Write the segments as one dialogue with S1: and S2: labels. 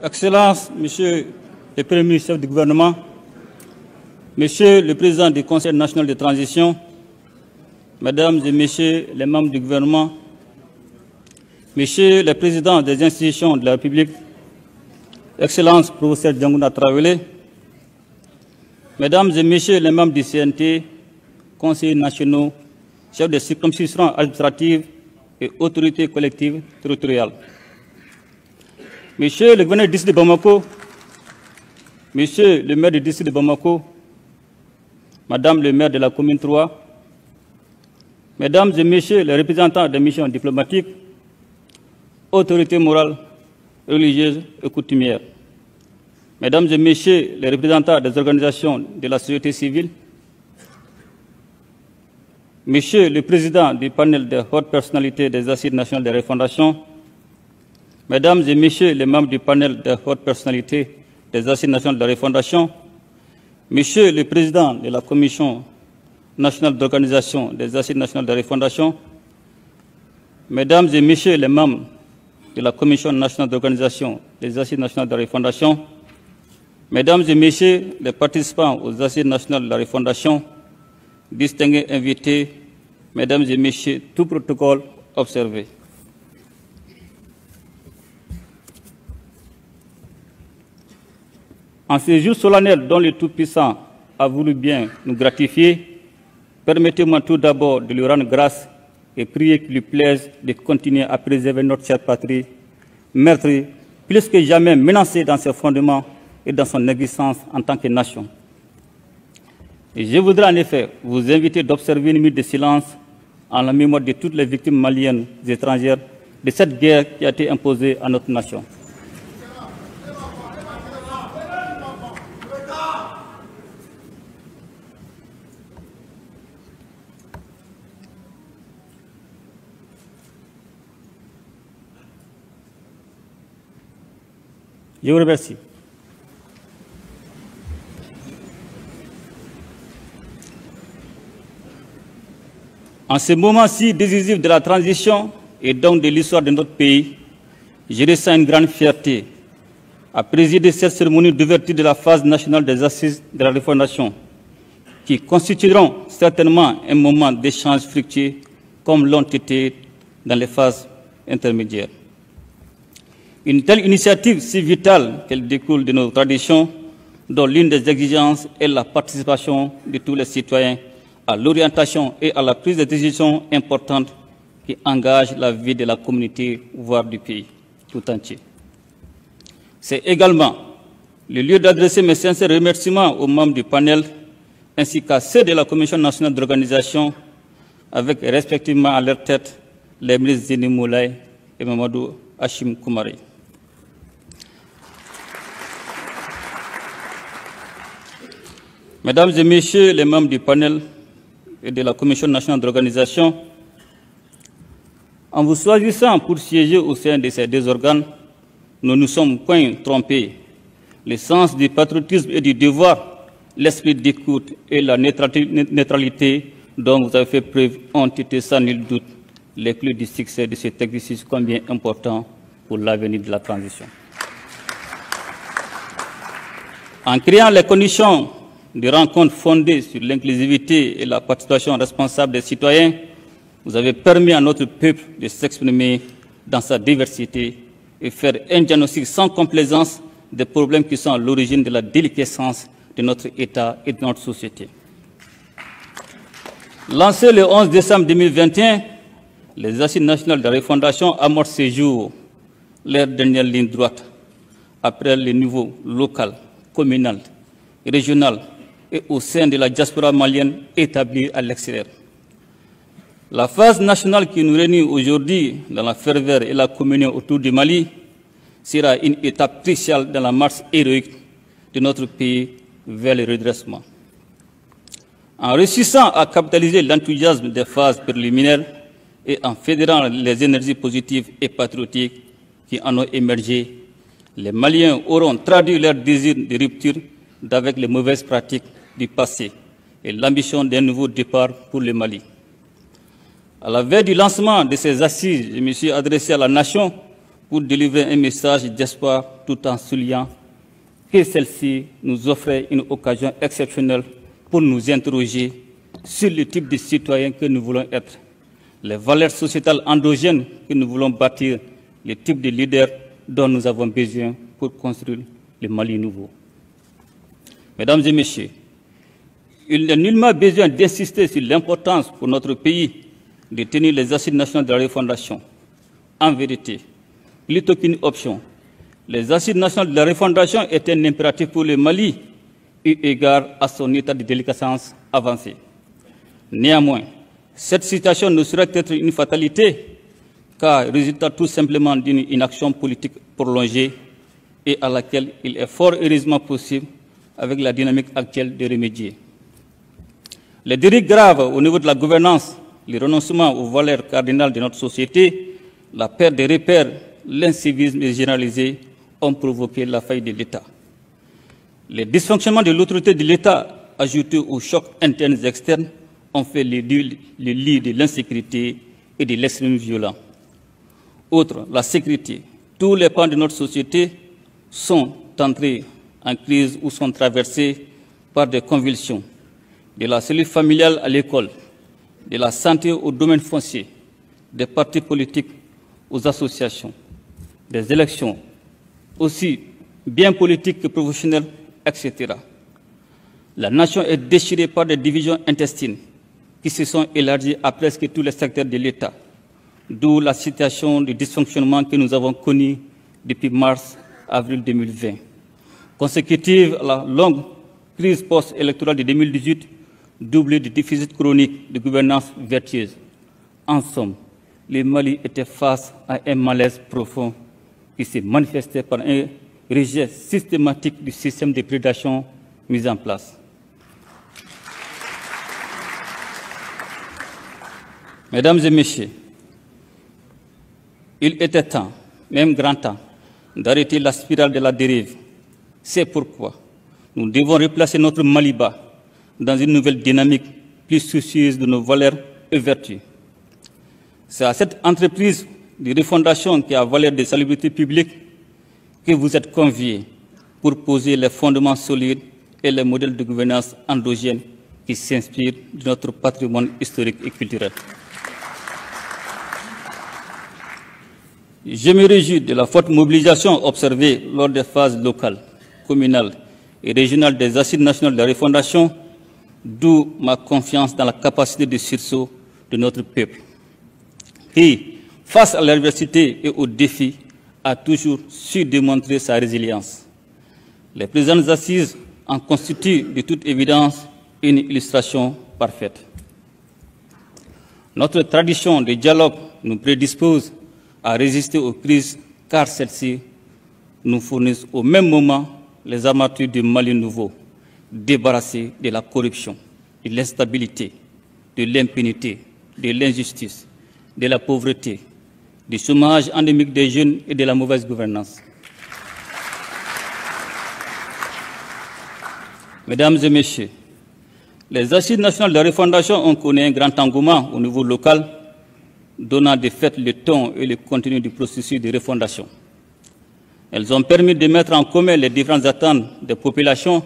S1: Excellences, Monsieur le Premier ministre du gouvernement, Monsieur le Président du Conseil national de transition, Mesdames et Messieurs les membres du gouvernement, Messieurs les présidents des institutions de la République, Excellences, Professeur Djangouna Traoré, Mesdames et Messieurs les membres du CNT, conseillers nationaux, chefs de circonscriptions administratives et autorités collectives territoriales. Monsieur le gouverneur du district de Bamako, Monsieur le maire du district de Bamako, Madame le maire de la commune 3, Mesdames et Messieurs les représentants des missions diplomatiques, autorités morales, religieuses et coutumières, Mesdames et Messieurs les représentants des organisations de la société civile, Monsieur le Président du panel des hautes personnalités des Assises nationales de refondation, Mesdames et Messieurs les membres du panel des hautes personnalités des Assises nationales de refondation, Monsieur le Président de la Commission nationale d'organisation des Assises nationales de refondation, Mesdames et Messieurs les membres de la Commission nationale d'organisation des Assises nationales de refondation, Mesdames et Messieurs les participants aux Assises nationales de la refondation, distingués invités, Mesdames et Messieurs, tout protocole observé. En ces jours solennels dont le Tout-Puissant a voulu bien nous gratifier, permettez-moi tout d'abord de lui rendre grâce et prier qu'il lui plaise de continuer à préserver notre chère patrie, meurtrie, plus que jamais menacée dans ses fondements et dans son existence en tant que nation. Et je voudrais en effet vous inviter d'observer une minute de silence en la mémoire de toutes les victimes maliennes et étrangères de cette guerre qui a été imposée à notre nation. Je vous remercie. En ce moment si décisif de la transition et donc de l'histoire de notre pays, je ressens une grande fierté à présider cette cérémonie d'ouverture de la phase nationale des assises de la refondation, qui constitueront certainement un moment d'échange fructueux comme l'ont été dans les phases intermédiaires. Une telle initiative si vitale qu'elle découle de nos traditions, dont l'une des exigences est la participation de tous les citoyens à l'orientation et à la prise de décisions importantes qui engagent la vie de la communauté, voire du pays tout entier. C'est également le lieu d'adresser mes sincères remerciements aux membres du panel ainsi qu'à ceux de la Commission nationale d'organisation, avec respectivement à leur tête les ministres Zéni Moulay et Mamadou Hachim Koumari. Mesdames et Messieurs les membres du panel et de la Commission nationale d'organisation, en vous choisissant pour siéger au sein de ces deux organes, nous ne nous sommes point trompés. Le sens du patriotisme et du devoir, l'esprit d'écoute et la neutralité dont vous avez fait preuve ont été sans nul doute les clés du succès de cet exercice combien important pour l'avenir de la transition. En créant les conditions de rencontres fondées sur l'inclusivité et la participation responsable des citoyens, vous avez permis à notre peuple de s'exprimer dans sa diversité et faire un diagnostic sans complaisance des problèmes qui sont à l'origine de la déliquescence de notre État et de notre société. Lancé le 11 décembre 2021, les Assises nationales de la refondation amorcent ces jours leur dernière ligne droite après les niveaux local, communal, régional et au sein de la diaspora malienne établie à l'extérieur. La phase nationale qui nous réunit aujourd'hui dans la ferveur et la communion autour du Mali sera une étape cruciale dans la marche héroïque de notre pays vers le redressement. En réussissant à capitaliser l'enthousiasme des phases préliminaires et en fédérant les énergies positives et patriotiques qui en ont émergé, les Maliens auront traduit leur désir de rupture d'avec les mauvaises pratiques du passé et l'ambition d'un nouveau départ pour le Mali. À la veille du lancement de ces assises, je me suis adressé à la nation pour délivrer un message d'espoir tout en soulignant que celle-ci nous offrait une occasion exceptionnelle pour nous interroger sur le type de citoyens que nous voulons être, les valeurs sociétales endogènes que nous voulons bâtir, le type de leaders dont nous avons besoin pour construire le Mali nouveau. Mesdames et messieurs, il n'est nullement besoin d'insister sur l'importance pour notre pays de tenir les assises nationales de la refondation. En vérité, plutôt qu'une option, les assises nationales de la refondation étaient un impératif pour le Mali, eu égard à son état de déliquescence avancé. Néanmoins, cette situation ne saurait être une fatalité, car résultat tout simplement d'une inaction politique prolongée et à laquelle il est fort heureusement possible, avec la dynamique actuelle, de remédier. Les dérives graves au niveau de la gouvernance, le renoncement aux valeurs cardinales de notre société, la perte des repères, l'incivisme généralisé ont provoqué la faillite de l'État. Les dysfonctionnements de l'autorité de l'État, ajoutés aux chocs internes et externes, ont fait le lit de l'insécurité et de l'extrémisme violent. Outre la sécurité, tous les pans de notre société sont entrés en crise ou sont traversés par des convulsions, de la cellule familiale à l'école, de la santé au domaine foncier, des partis politiques aux associations, des élections, aussi bien politiques que professionnelles, etc. La nation est déchirée par des divisions intestines qui se sont élargies à presque tous les secteurs de l'État, d'où la situation de dysfonctionnement que nous avons connue depuis mars-avril 2020. Consécutive à la longue crise post-électorale de 2018, doublée de déficit chronique de gouvernance vertueuse. En somme, le Mali était face à un malaise profond qui s'est manifesté par un rejet systématique du système de prédation mis en place. Mesdames et messieurs, il était temps, même grand temps, d'arrêter la spirale de la dérive. C'est pourquoi nous devons replacer notre Maliba dans une nouvelle dynamique plus soucieuse de nos valeurs et vertus. C'est à cette entreprise de refondation qui a valeur de salubrité publique que vous êtes conviés pour poser les fondements solides et les modèles de gouvernance endogène qui s'inspirent de notre patrimoine historique et culturel. Je me réjouis de la forte mobilisation observée lors des phases locales, communales et régionales des assises nationales de la refondation, d'où ma confiance dans la capacité de sursaut de notre peuple, qui, face à l'adversité et aux défis, a toujours su démontrer sa résilience. Les présentes assises en constituent de toute évidence une illustration parfaite. Notre tradition de dialogue nous prédispose à résister aux crises, car celles-ci nous fournissent au même moment les armatures du Mali nouveau, débarrassés de la corruption, de l'instabilité, de l'impunité, de l'injustice, de la pauvreté, du chômage endémique des jeunes et de la mauvaise gouvernance. Mesdames et messieurs, les assises nationales de la refondation ont connu un grand engouement au niveau local, donnant de fait le ton et le contenu du processus de refondation. Elles ont permis de mettre en commun les différentes attentes des populations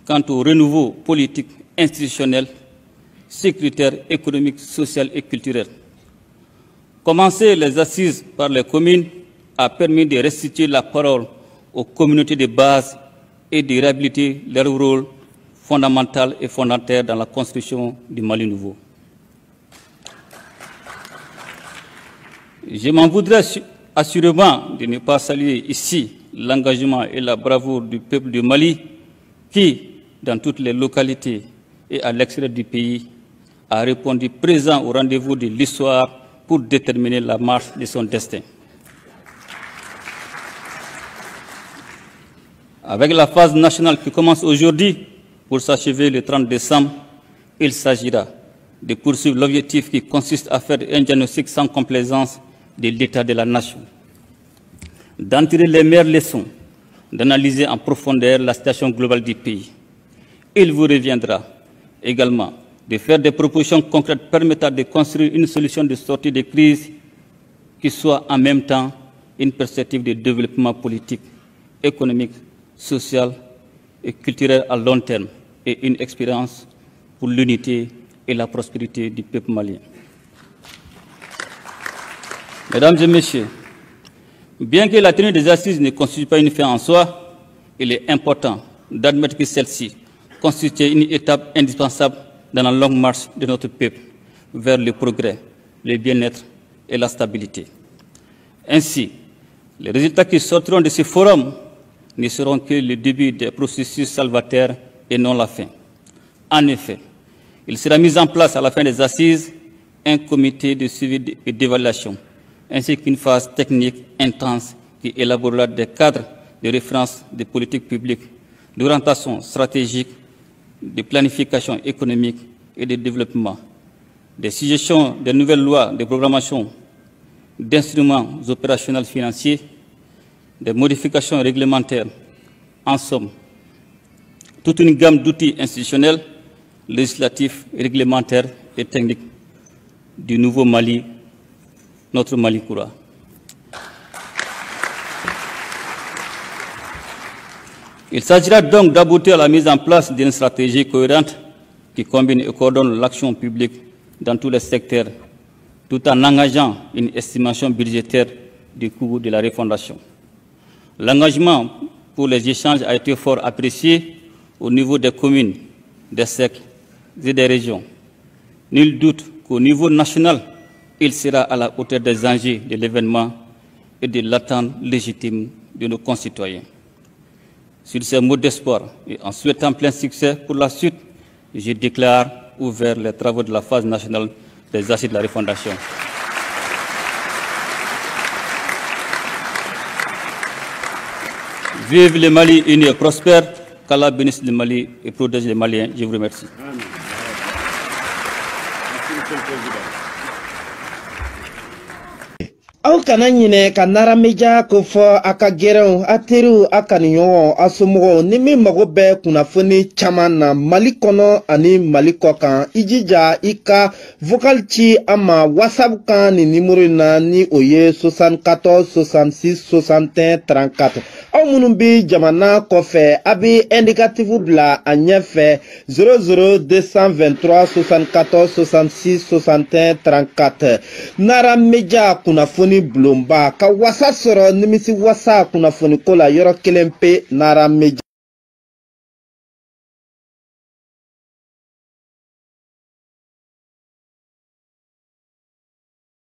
S1: quant au renouveau politique, institutionnel, sécuritaire, économique, social et culturel. Commencer les assises par les communes a permis de restituer la parole aux communautés de base et de réhabiliter leur rôle fondamental et fondataire dans la construction du Mali nouveau. Je m'en voudrais assurément de ne pas saluer ici l'engagement et la bravoure du peuple du Mali qui, dans toutes les localités et à l'extérieur du pays, a répondu présent au rendez-vous de l'histoire pour déterminer la marche de son destin. Avec la phase nationale qui commence aujourd'hui pour s'achever le 30 décembre, il s'agira de poursuivre l'objectif qui consiste à faire un diagnostic sans complaisance de l'état de la nation, d'en tirer les meilleures leçons, d'analyser en profondeur la situation globale du pays. Il vous reviendra également de faire des propositions concrètes permettant de construire une solution de sortie de crise qui soit en même temps une perspective de développement politique, économique, social et culturel à long terme et une expérience pour l'unité et la prospérité du peuple malien. Mesdames et messieurs, bien que la tenue des assises ne constitue pas une fin en soi, il est important d'admettre que celle-ci constitue une étape indispensable dans la longue marche de notre peuple vers le progrès, le bien-être et la stabilité. Ainsi, les résultats qui sortiront de ce forum ne seront que le début des processus salvateurs et non la fin. En effet, il sera mis en place à la fin des assises un comité de suivi et d'évaluation, ainsi qu'une phase technique intense qui élaborera des cadres de référence des politiques publiques, d'orientation stratégique, de planification économique et de développement, des suggestions de nouvelles lois de programmation, d'instruments opérationnels financiers, des modifications réglementaires, en somme, toute une gamme d'outils institutionnels, législatifs, réglementaires et techniques du nouveau Mali, notre Mali Koura. Il s'agira donc d'aboutir à la mise en place d'une stratégie cohérente qui combine et coordonne l'action publique dans tous les secteurs, tout en engageant une estimation budgétaire du coût de la refondation. L'engagement pour les échanges a été fort apprécié au niveau des communes, des secteurs et des régions. Nul doute qu'au niveau national, il sera à la hauteur des enjeux de l'événement et de l'attente légitime de nos concitoyens. Sur ces mots d'espoir et en souhaitant plein succès pour la suite, je déclare ouvert les travaux de la phase nationale des assises de la refondation. Vive le Mali uni et prospère, qu'Allah bénisse le Mali et protège les Maliens. Je vous remercie.
S2: Aw kana ɲinɛ ka narameja ko fɔ a ka gɛrɛnw a teriw a kaniɲɔgɔnw a somɔgɔw ni min mago bɛ kunnafoni caman na Mali kɔnɔ ani Mali kɔ kan i jija i ka vocal ci an ma WhatsApp kan ni numéro in na ni o ye 74 66 61 34 aw minnu bi jamana kɔfɛ a bi indicatif bila a ɲɛfɛ 00 223 74 66 61 34 narameja kunnafoni bulonba ka wasa sɔrɔ nimisi wasa kunnafoni ko la yɔrɔ kelen pe narameja